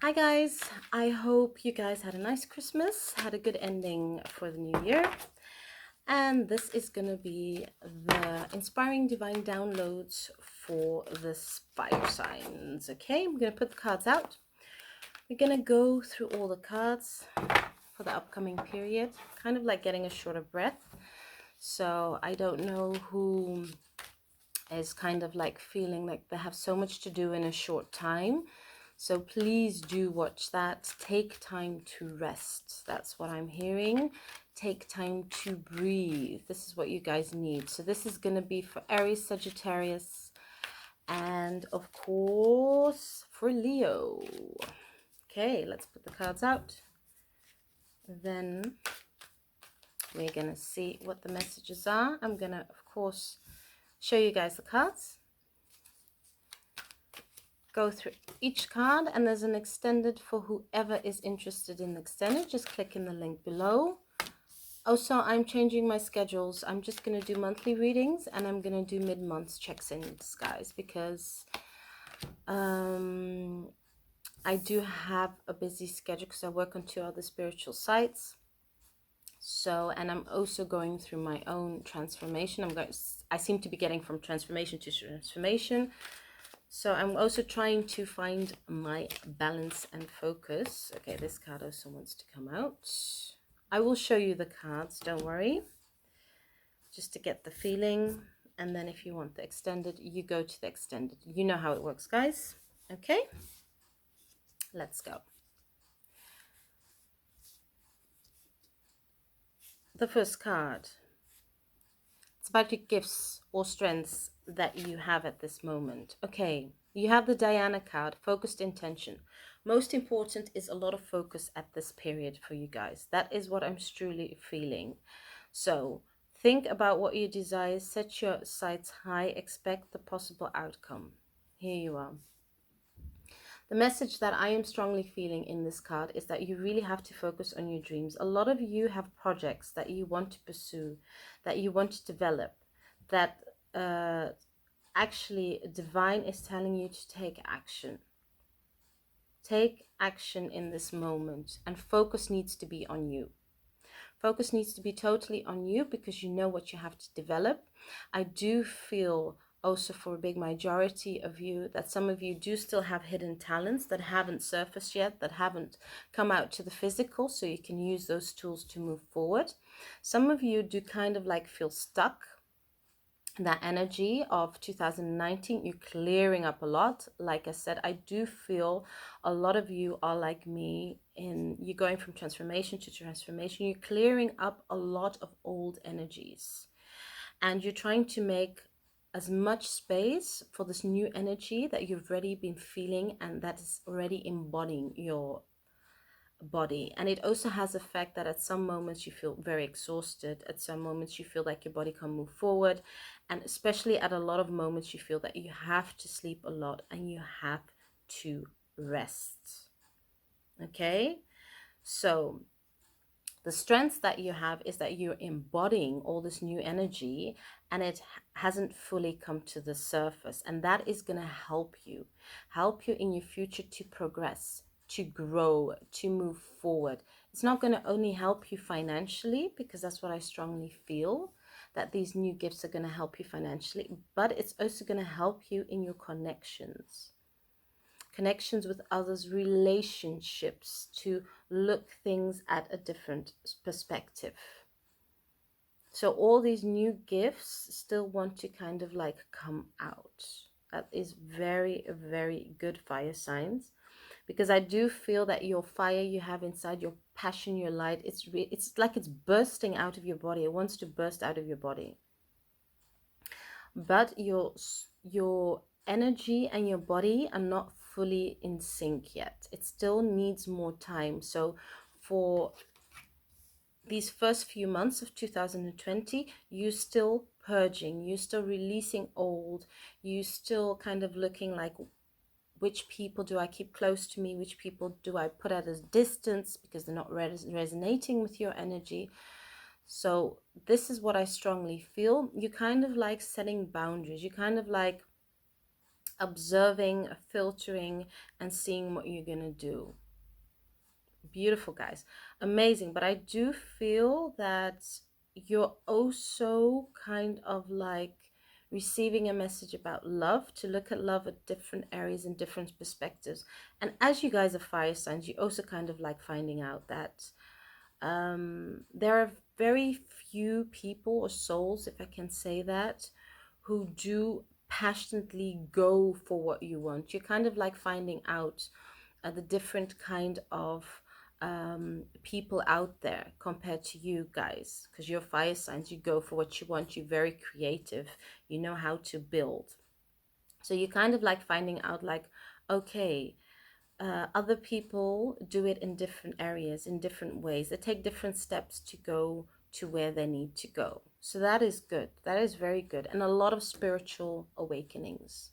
Hi guys, I hope you guys had a nice Christmas, had a good ending for the new year. And this is going to be the inspiring divine downloads for the fire signs. Okay, I'm going to put the cards out. We're going to go through all the cards for the upcoming period, kind of like getting a shorter breath. So I don't know who is kind of like feeling like they have so much to do in a short time. So please do watch that. Take time to rest. That's what I'm hearing. Take time to breathe. This is what you guys need. So this is going to be for Aries, Sagittarius, and of course for Leo. Okay, let's put the cards out. Then we're going to see what the messages are. I'm going to, of course, show you guys the cards. Go through each card, and there's an extended for whoever is interested in the extended. Just click in the link below. Also, I'm changing my schedules. I'm just going to do monthly readings, and I'm going to do mid-month checks-ins, guys, because I do have a busy schedule because I work on 2 other spiritual sites. So, and I'm also going through my own transformation. I seem to be getting from transformation to transformation. So I'm also trying to find my balance and focus. Okay, this card also wants to come out. I will show you the cards, don't worry. Just to get the feeling. And then if you want the extended, you go to the extended. You know how it works, guys. Okay, let's go. The first card. It's about your gifts or strengths that you have at this moment. Okay, you have the Diana card, focused intention. Most important is a lot of focus at this period for you guys. That is what I'm truly feeling. So think about what you desire, set your sights high, expect the possible outcome. Here you are. The message that I am strongly feeling in this card is that you really have to focus on your dreams. A lot of you have projects that you want to pursue, that you want to develop, that actually divine is telling you to take action. Take action in this moment, and focus needs to be on you. Focus needs to be totally on you because you know what you have to develop. I do feel also for a big majority of you that some of you do still have hidden talents that haven't surfaced yet, that haven't come out to the physical, so you can use those tools to move forward. Some of you do kind of like feel stuck. That energy of 2019, you're clearing up a lot. Like I said, I do feel a lot of you are like me, in you're going from transformation to transformation. You're clearing up a lot of old energies, and you're trying to make as much space for this new energy that you've already been feeling and that is already embodying your body. And it also has the fact that at some moments you feel very exhausted, at some moments you feel like your body can't move forward, and especially at a lot of moments you feel that you have to sleep a lot and you have to rest. Okay, so the strength that you have is that you're embodying all this new energy and it hasn't fully come to the surface, and that is going to help you in your future to progress, to grow, to move forward. It's not going to only help you financially, because that's what I strongly feel, that these new gifts are going to help you financially, but it's also going to help you in your connections with others, relationships, to look things at a different perspective. So all these new gifts still want to kind of like come out. That is very, very good, fire signs, because I do feel that your fire you have inside, your passion, your light, it's like it's bursting out of your body. It wants to burst out of your body. But your energy and your body are not fully in sync yet. It still needs more time. So for these first few months of 2020, you still purging, you still releasing old, you still kind of looking like, which people do I keep close to me, which people do I put at a distance because they're not resonating with your energy. So this is what I strongly feel. You kind of like setting boundaries. You kind of like observing, filtering, and seeing what you're going to do. Beautiful, guys. Amazing. But I do feel that you're also kind of like receiving a message about love, to look at love at different areas and different perspectives. And as you guys are fire signs, you also kind of like finding out that there are very few people or souls, if I can say that, who do passionately go for what you want. You're kind of like finding out the different kind of people out there compared to you guys, because you're fire signs, you go for what you want, you're very creative, you know how to build. So you're kind of like finding out like, okay, other people do it in different areas, in different ways. They take different steps to go to where they need to go. So that is good. That is very good. And a lot of spiritual awakenings.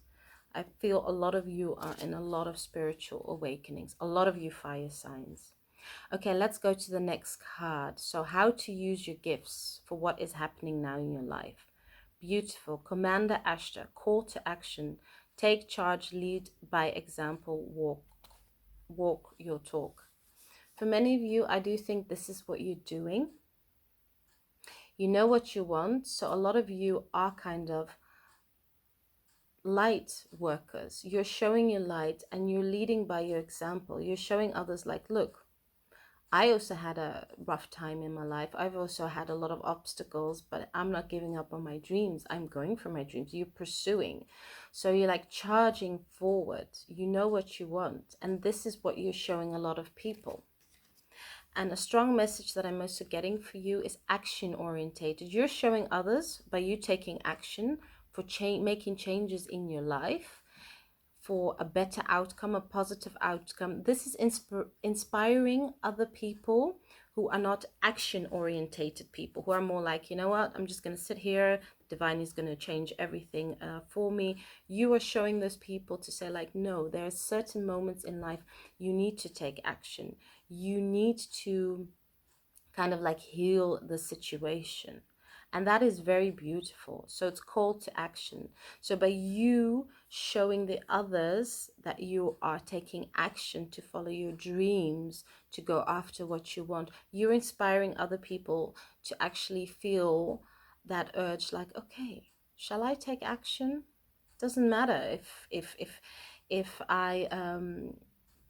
I feel a lot of you are in a lot of spiritual awakenings. A lot of you fire signs. Okay, let's go to the next card. So how to use your gifts for what is happening now in your life. Beautiful. Commander Ashta, call to action. Take charge, lead by example, walk your talk. For many of you, I do think this is what you're doing. You know what you want. So a lot of you are kind of light workers. You're showing your light and you're leading by your example. You're showing others like, look, I also had a rough time in my life. I've also had a lot of obstacles, but I'm not giving up on my dreams. I'm going for my dreams. You're pursuing. So you're like charging forward. You know what you want. And this is what you're showing a lot of people. And a strong message that I'm also getting for you is action orientated. You're showing others by you taking action for making changes in your life for a better outcome, a positive outcome. This is inspiring other people who are not action orientated people, who are more like, you know what, I'm just going to sit here. Divine is going to change everything for me. You are showing those people to say like, no, there are certain moments in life you need to take action. You need to kind of like heal the situation. And that is very beautiful. So it's called to action. So by you showing the others that you are taking action to follow your dreams, to go after what you want, you're inspiring other people to actually feel that urge like, okay, shall I take action? Doesn't matter if I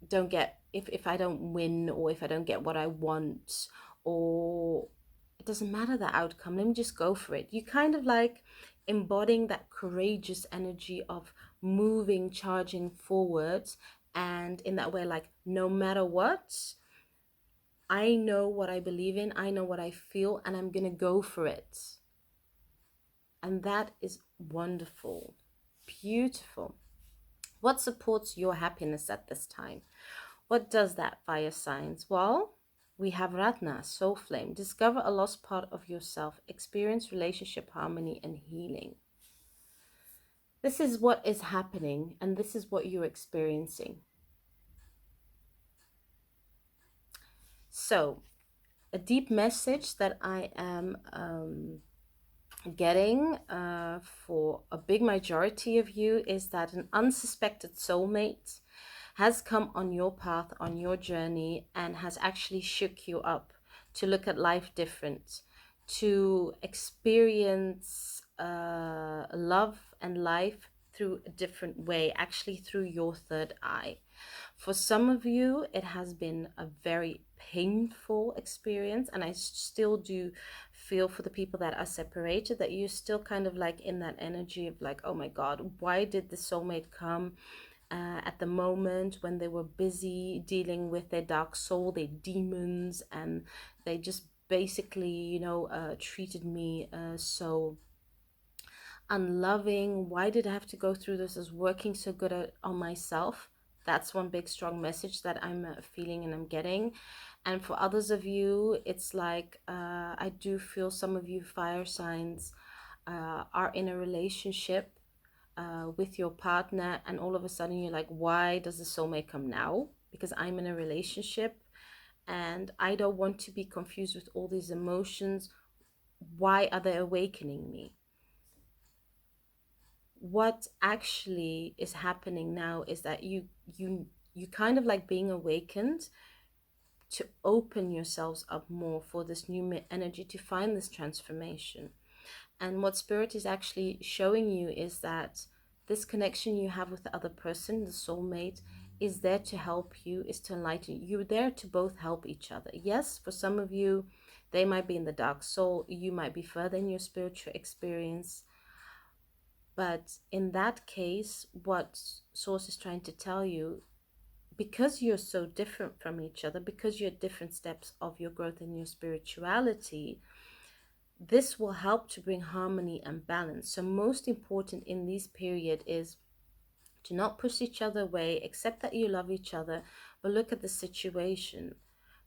don't get, if I don't win, or if I don't get what I want, or it doesn't matter the outcome, let me just go for it. You kind of like embodying that courageous energy of moving, charging forwards, and in that way, like, no matter what, I know what I believe in, I know what I feel, and I'm gonna go for it. And that is wonderful. Beautiful. What supports your happiness at this time? What does that, fire signs? Well, we have Ratna, soul flame. Discover a lost part of yourself. Experience relationship harmony and healing. This is what is happening, and this is what you're experiencing. So, a deep message that I am getting for a big majority of you is that an unsuspected soulmate has come on your path, on your journey, and has actually shook you up to look at life different, to experience love and life through a different way, actually through your third eye. For some of you, it has been a very painful experience, and I still do feel for the people that are separated, that you're still kind of like in that energy of like, oh my God, why did the soulmate come at the moment when they were busy dealing with their dark soul, their demons, and they just basically, you know, treated me so unloving. Why did I have to go through this? I was working so good on myself. That's one big strong message that I'm feeling and I'm getting. And for others of you, it's like I do feel some of you fire signs are in a relationship with your partner, and all of a sudden you're like, why does the soulmate come now? Because I'm in a relationship and I don't want to be confused with all these emotions. Why are they awakening me? what actually is happening now is that you kind of like being awakened to open yourselves up more for this new energy, to find this transformation. And what spirit is actually showing you is that this connection you have with the other person, the soulmate, is there to help you, is to enlighten you. You're there to both help each other. Yes, for some of you, they might be in the dark soul, you might be further in your spiritual experience. But in that case, what Source is trying to tell you, because you're so different from each other, because you're at different steps of your growth in your spirituality, this will help to bring harmony and balance. So most important in this period is to not push each other away, accept that you love each other, but look at the situation.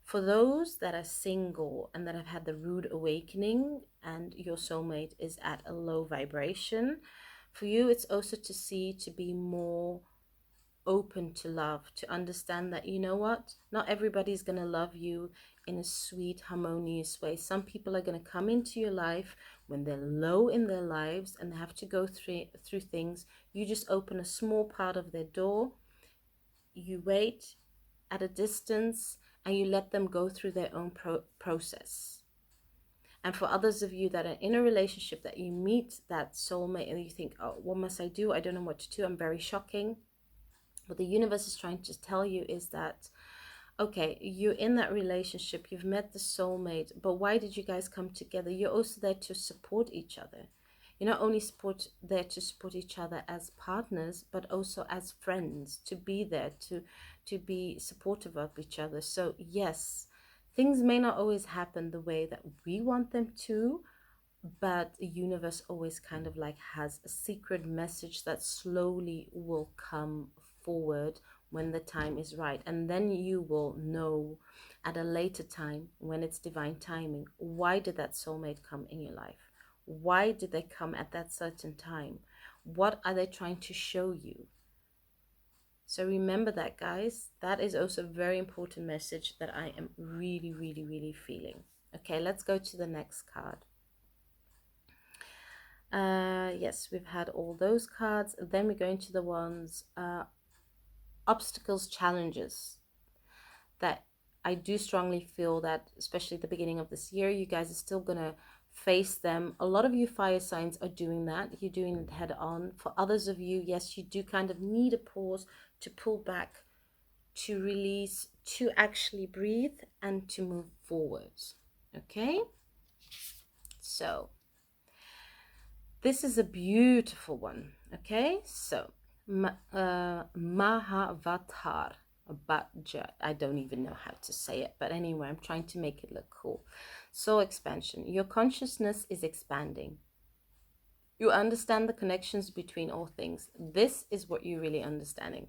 For those that are single and that have had the rude awakening and your soulmate is at a low vibration, for you it's also to see, to be more open to love, to understand that, you know what, not everybody's going to love you in a sweet, harmonious way. Some people are going to come into your life when they're low in their lives and they have to go through things. You just open a small part of their door, you wait at a distance, and you let them go through their own process. And for others of you that are in a relationship, that you meet that soulmate and you think, oh, what must I do? I don't know what to do. I'm very shocking. What the universe is trying to tell you is that, okay, you're in that relationship, you've met the soulmate, but why did you guys come together? You're also there to support each other. You're not only there to support each other as partners, but also as friends, to be there, to be supportive of each other. So yes, things may not always happen the way that we want them to, but the universe always kind of like has a secret message that slowly will come forward when the time is right. And then you will know at a later time, when it's divine timing, why did that soulmate come in your life? Why did they come at that certain time? What are they trying to show you? So remember that, guys. That is also a very important message that I am really, really, really feeling. Okay, let's go to the next card. Yes, we've had all those cards. Then we go into the ones, obstacles, challenges, that I do strongly feel that, especially at the beginning of this year, you guys are still going to face them. A lot of you fire signs are doing that. You're doing it head on. For others of you, yes, you do kind of need a pause, to pull back, to release, to actually breathe, and to move forward. Okay? So this is a beautiful one. Okay, so Mahavatar, I don't even know how to say it, but anyway, I'm trying to make it look cool. Soul expansion. Your consciousness is expanding. You understand the connections between all things. This is what you're really understanding.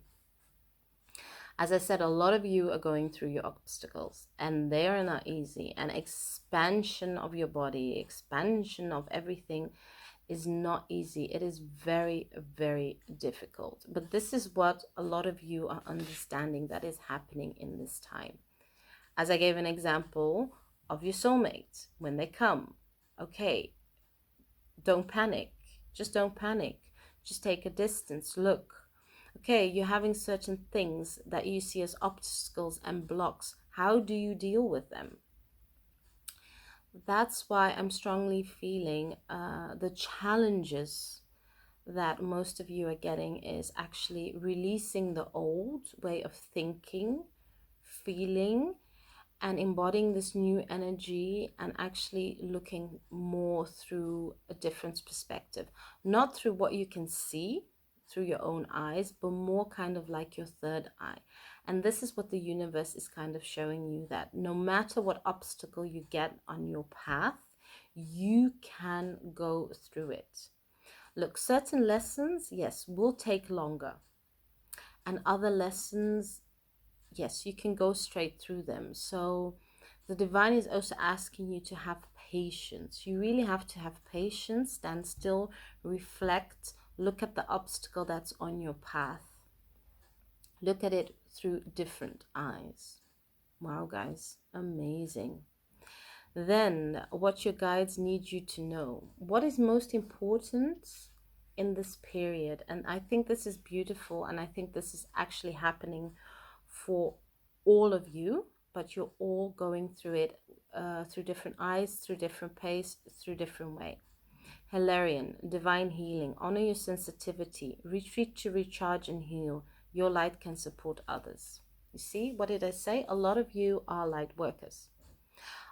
As I said, a lot of you are going through your obstacles, and they are not easy. And expansion of your body, expansion of everything is not easy. It is very, very difficult. But this is what a lot of you are understanding that is happening in this time. As I gave an example of your soulmate, when they come, okay, don't panic. Just don't panic. Just take a distance. Look. Okay, you're having certain things that you see as obstacles and blocks. How do you deal with them? That's why I'm strongly feeling the challenges that most of you are getting is actually releasing the old way of thinking, feeling, and embodying this new energy, and actually looking more through a different perspective. Not through what you can see through your own eyes, but more kind of like your third eye. And this is what the universe is kind of showing you, that no matter what obstacle you get on your path, you can go through it. Look, certain lessons, yes, will take longer. And other lessons, yes, you can go straight through them. So the divine is also asking you to have patience. You really have to have patience, stand still, reflect, look at the obstacle that's on your path. Look at it through different eyes. Wow, guys, amazing. Then what your guides need you to know. What is most important in this period, and I think this is beautiful, and I think this is actually happening for all of you, but you're all going through it through different eyes, through different pace, through different way. Hilarion, divine healing, honor your sensitivity, retreat to recharge and heal. Your light can support others. You see, what did I say? A lot of you are light workers.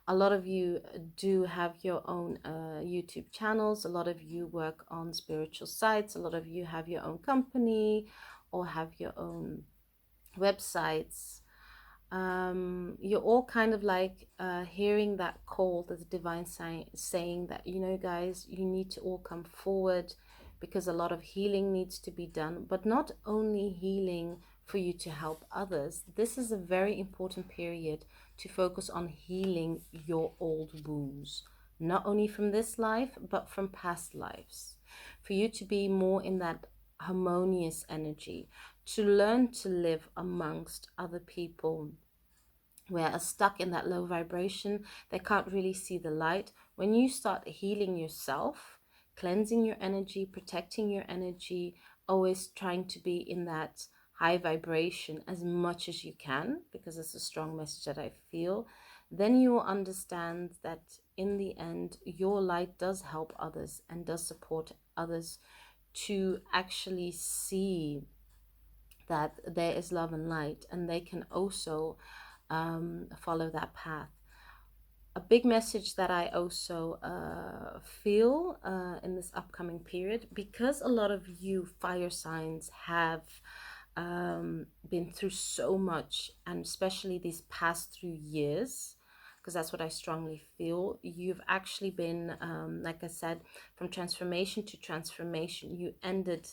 A lot of you do have your own YouTube channels. A lot of you work on spiritual sites. A lot of you have your own company or have your own websites. You're all kind of like hearing that call, the divine saying that, you know, guys, you need to all come forward because a lot of healing needs to be done, but not only healing for you to help others. This is a very important period to focus on healing your old wounds, not only from this life, but from past lives, for you to be more in that harmonious energy, to learn to live amongst other people who are stuck in that low vibration. They can't really see the light. When you start healing yourself, cleansing your energy, protecting your energy, always trying to be in that high vibration as much as you can, because it's a strong message that I feel, then you will understand that in the end, your light does help others and does support others to actually see that there is love and light, and they can also follow that path. A big message that I also feel in this upcoming period, because a lot of you fire signs have been through so much, and especially these past 3 years, because that's what I strongly feel. You've actually been, like I said, from transformation to transformation. You ended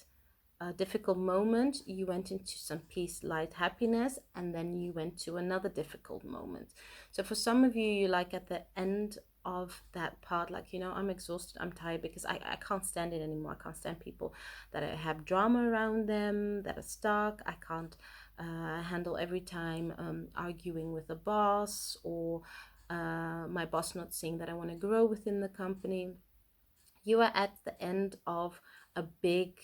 a difficult moment, you went into some peace, light, happiness, and then you went to another difficult moment. So for some of you, you're like at the end of that part, like, you know, I'm exhausted, I'm tired, because I can't stand it anymore. I can't stand people that have drama around them, that are stuck. I can't handle every time arguing with a boss, or my boss not seeing that I want to grow within the company. You are at the end of a big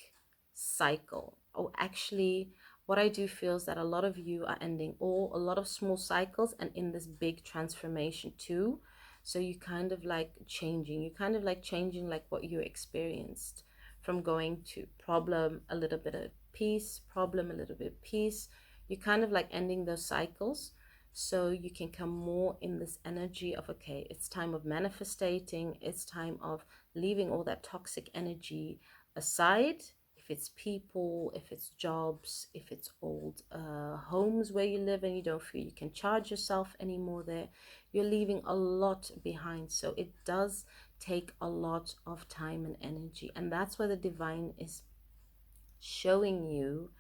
cycle. Oh, actually, what I do feel is that a lot of you are ending a lot of small cycles and in this big transformation too. So you kind of like changing, like what you experienced, from going to problem, a little bit of peace, problem, a little bit of peace. You kind of like ending those cycles, so you can come more in this energy of, okay, it's time of manifesting, it's time of leaving all that toxic energy aside. If it's people, if it's jobs, if it's old homes where you live and you don't feel you can charge yourself anymore there, you're leaving a lot behind. So it does take a lot of time and energy, and that's why the divine is showing you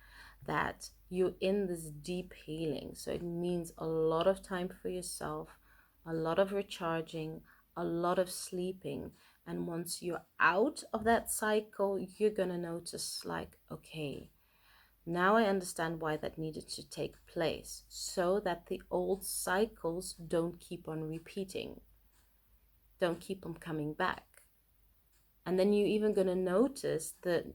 that you're in this deep healing. So it means a lot of time for yourself, a lot of recharging, a lot of sleeping. And once you're out of that cycle, you're gonna notice, like, okay, now I understand why that needed to take place, so that the old cycles don't keep on repeating, don't keep on coming back. And then you're even going to notice that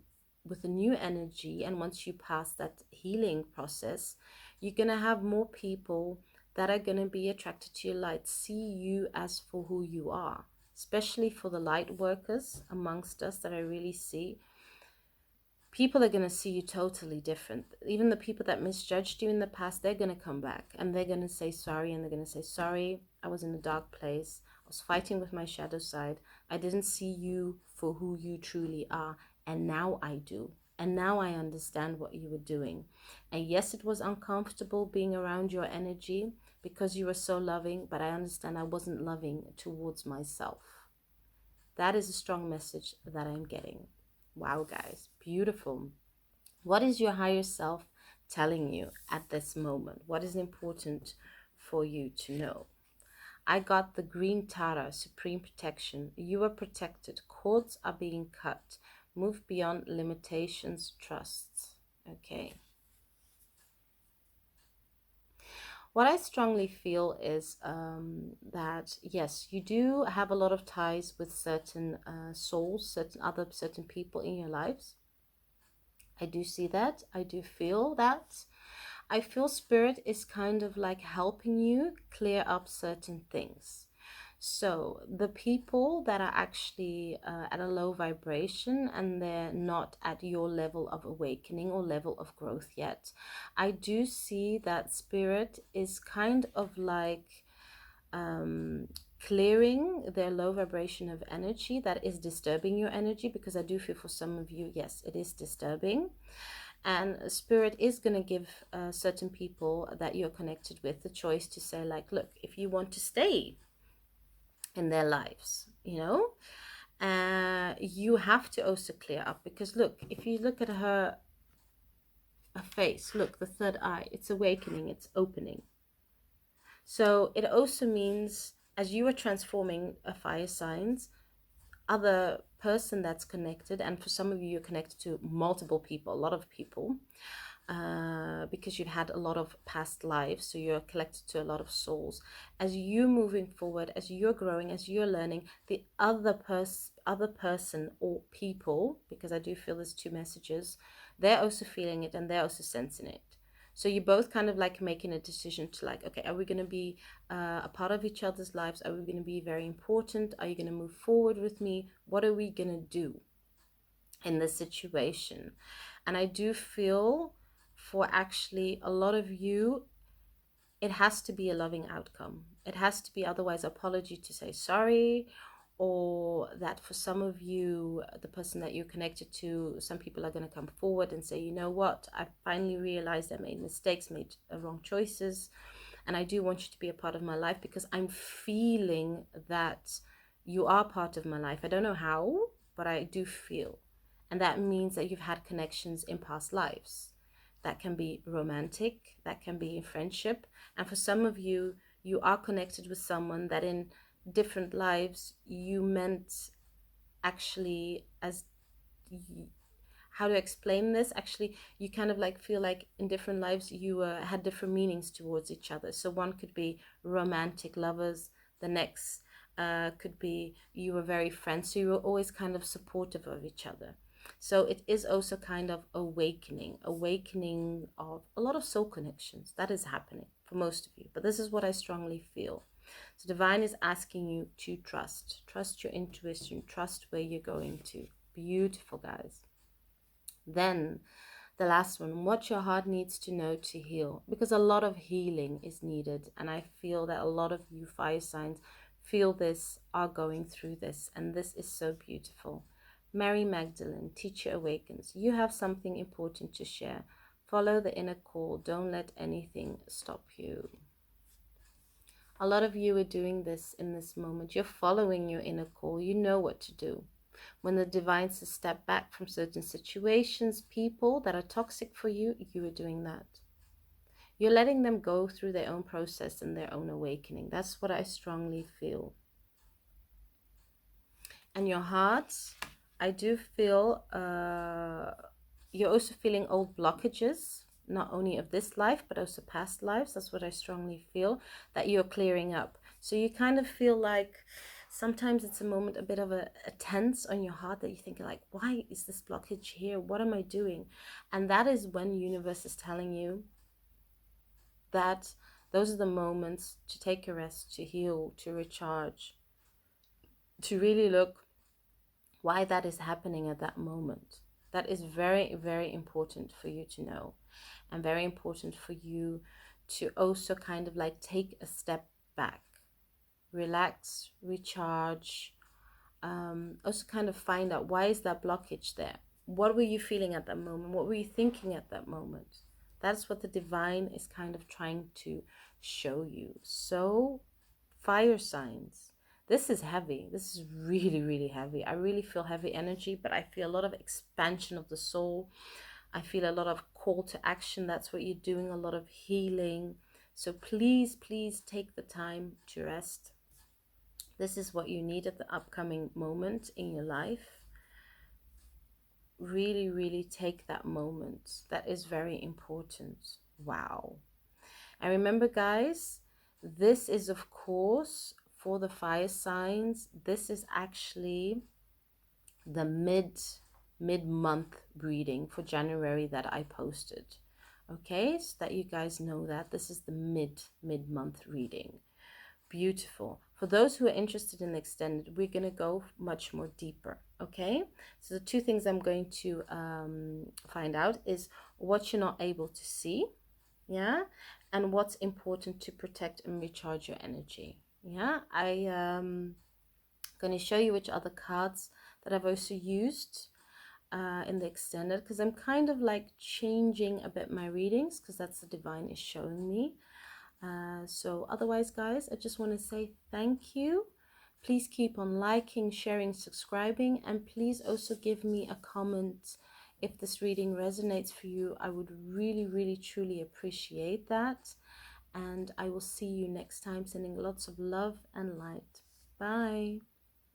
with the new energy, and once you pass that healing process, you're going to have more people that are going to be attracted to your light, see you as for who you are, especially for the light workers amongst us that I really see. People are going to see you totally different. Even the people that misjudged you in the past, they're going to come back and they're going to say sorry, and they're going to say, sorry, I was in a dark place. I was fighting with my shadow side. I didn't see you for who you truly are. And now I do. And now I understand what you were doing. And yes, it was uncomfortable being around your energy because you were so loving, but I understand I wasn't loving towards myself. That is a strong message that I'm getting. Wow, guys, beautiful. What is your higher self telling you at this moment? What is important for you to know? I got the green Tara, supreme protection. You are protected. Cords are being cut. Move beyond limitations, trust. Okay. What I strongly feel is that, yes, you do have a lot of ties with certain souls, certain people in your lives. I do see that. I do feel that. I feel spirit is kind of like helping you clear up certain things. So the people that are actually at a low vibration and they're not at your level of awakening or level of growth yet, I do see that spirit is kind of like clearing their low vibration of energy that is disturbing your energy, because I do feel for some of you, yes, it is disturbing. And spirit is going to give certain people that you're connected with the choice to say, like, look, if you want to stay in their lives, you have to also clear up. Because look, if you look at her face, look, the third eye, it's awakening, it's opening. So it also means as you are transforming a fire signs, other person that's connected, and for some of you, you're connected to multiple people, a lot of people, because you've had a lot of past lives, so you're connected to a lot of souls. As you're moving forward, as you're growing, as you're learning, the other person or people, because I do feel there's two messages, they're also feeling it and they're also sensing it. So you're both kind of like making a decision to like, okay, are we going to be a part of each other's lives? Are we going to be very important? Are you going to move forward with me? What are we going to do in this situation? And I do feel for actually a lot of you, it has to be a loving outcome. It has to be, otherwise apology to say sorry, or that for some of you, the person that you're connected to, some people are going to come forward and say, you know what, I finally realized I made mistakes, made wrong choices, and I do want you to be a part of my life, because I'm feeling that you are part of my life. I don't know how, but I do feel. And that means that you've had connections in past lives. That can be romantic, that can be in friendship. And for some of you, you are connected with someone that in different lives you meant actually as, how to explain this, actually you kind of like feel like in different lives you had different meanings towards each other. So one could be romantic lovers, the next could be you were very friends, so you were always kind of supportive of each other. So it is also kind of awakening of a lot of soul connections that is happening for most of you. But this is what I strongly feel. So divine is asking you to trust your intuition, trust where you're going to. Beautiful, guys. Then the last one, what your heart needs to know to heal, because a lot of healing is needed. And I feel that a lot of you fire signs feel this, are going through this, and this is so beautiful. Mary Magdalene, teacher awakens. You have something important to share. Follow the inner call. Don't let anything stop you. A lot of you are doing this in this moment. You're following your inner call. You know what to do. When the divine says step back from certain situations, people that are toxic for you, you are doing that. You're letting them go through their own process and their own awakening. That's what I strongly feel. And your heart, I do feel you're also feeling old blockages, not only of this life, but also past lives. That's what I strongly feel, that you're clearing up. So you kind of feel like sometimes it's a moment, a bit of a tense on your heart, that you think like, why is this blockage here? What am I doing? And that is when the universe is telling you that those are the moments to take a rest, to heal, to recharge, to really look why that is happening at that moment. That is very, very important for you to know, and very important for you to also kind of like take a step back, relax, recharge, also kind of find out, why is that blockage there? What were you feeling at that moment? What were you thinking at that moment? That's what the divine is kind of trying to show you. So fire signs, this is heavy. This is really, really heavy. I really feel heavy energy, but I feel a lot of expansion of the soul. I feel a lot of call to action. That's what you're doing, a lot of healing. So please, please take the time to rest. This is what you need at the upcoming moment in your life. Really, really take that moment. That is very important. Wow. And remember, guys, this is, of course, for the fire signs, this is actually the mid mid-month reading for January that I posted. Okay, so that you guys know that this is the mid-month reading. Beautiful. For those who are interested in extended, we're going to go much more deeper. Okay, so the two things I'm going to find out is what you're not able to see, yeah, and what's important to protect and recharge your energy. Yeah, I going to show you which other cards that I've also used in the extended, because I'm kind of like changing a bit my readings because that's the divine is showing me. So otherwise, guys, I just want to say thank you. Please keep on liking, sharing, subscribing, and please also give me a comment if this reading resonates for you. I would really, really, truly appreciate that. And I will see you next time, sending lots of love and light. Bye.